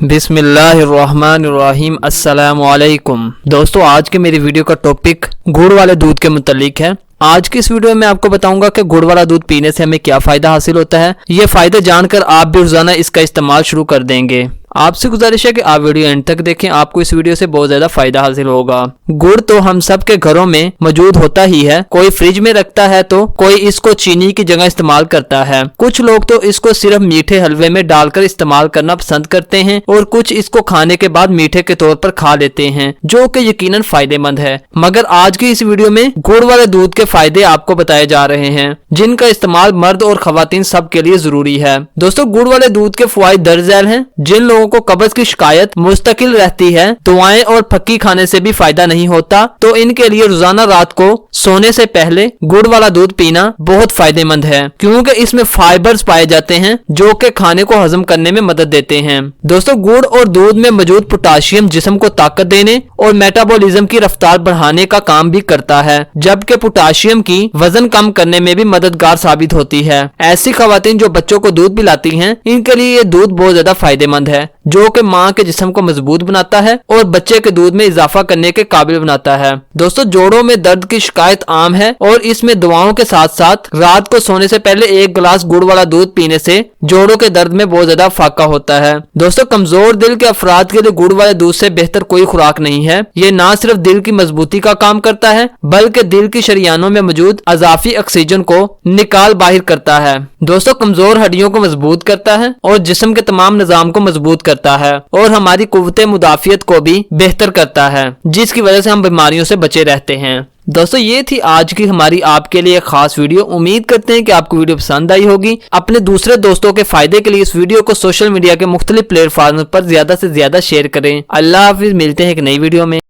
बिस्मिल्लाहिर्रहमानिर्रहीम। अस्सलाम वालेकुम दोस्तों, आज के मेरी वीडियो का टॉपिक गुड़ वाले दूध के मुतालिक है। आज की इस वीडियो में आपको बताऊंगा कि गुड़ वाला दूध पीने से हमें क्या फायदा हासिल होता है। ये फायदे जानकर आप भी रोजाना इसका इस्तेमाल शुरू कर देंगे। आपसे गुजारिश है कि आप वीडियो एंड तक देखें, आपको इस वीडियो से बहुत ज्यादा फायदा हासिल होगा। गुड़ तो हम सब के घरों में मौजूद होता ही है। कोई फ्रिज में रखता है तो कोई इसको चीनी की जगह इस्तेमाल करता है। कुछ लोग तो इसको सिर्फ मीठे हलवे में डालकर इस्तेमाल करना पसंद करते हैं और कुछ इसको खाने के बाद मीठे के तौर पर खा लेते हैं, जो कि यकीनन फायदेमंद है। मगर आज की इस वीडियो में गुड़ वाले दूध के फायदे आपको बताए जा रहे हैं, जिनका इस्तेमाल मर्द और खवातीन सब के लिए जरूरी है। दोस्तों, गुड़ वाले दूध के फवाइद दर्ज झैल हैं। जिन लोगों को कब्ज की शिकायत मुस्तकिल रहती है, दवाएं और फक्की खाने से भी फायदा नहीं होता, तो इनके लिए रोजाना रात को सोने से पहले गुड़ वाला दूध पीना बहुत फायदेमंद है, क्योंकि इसमें फाइबर्स पाए जाते हैं जो कि खाने को हजम करने में मदद देते हैं। दोस्तों, गुड़ और दूध में मौजूद पोटाशियम जिस्म को ताकत देने और मेटाबॉलिज्म की रफ्तार बढ़ाने का काम भी करता है, जबकि पोटाशियम की वजन कम करने में भी मददगार साबित होती है। ऐसी खवातीन जो बच्चों को दूध पिलाती हैं, इनके लिए ये दूध बहुत ज्यादा फायदेमंद है, जो कि माँ के जिस्म को मजबूत बनाता है और बच्चे के दूध में इजाफा करने के काबिल बनाता है। दोस्तों, जोड़ों में दर्द की शिकायत आम है और इसमें दवाओं के साथ साथ रात को सोने से पहले 1 गिलास गुड़ वाला दूध पीने से जोड़ों के दर्द में बहुत ज्यादा फाका होता है। दोस्तों, कमजोर दिल के अफराद के लिए गुड़ वाले दूध से बेहतर कोई खुराक नहीं है। ये न सिर्फ दिल की मजबूती का काम करता है, बल्कि दिल की शरियानों में मौजूद अजाफी ऑक्सीजन को निकाल बाहर करता है। दोस्तों, कमजोर हड्डियों को मजबूत करता है और जिस्म के तमाम निजाम को मजबूत करता है और हमारी कुव्वते मुदाफियत को भी बेहतर करता है, जिसकी वजह से हम बीमारियों से बचे रहते हैं। दोस्तों, ये थी आज की हमारी आपके लिए खास वीडियो। उम्मीद करते हैं कि आपको वीडियो पसंद आई होगी। अपने दूसरे दोस्तों के फायदे के लिए इस वीडियो को सोशल मीडिया के मुख्तलिफ प्लेटफॉर्म पर ज्यादा से ज्यादा शेयर करें। अल्लाह हाफिज, मिलते हैं एक नई वीडियो में।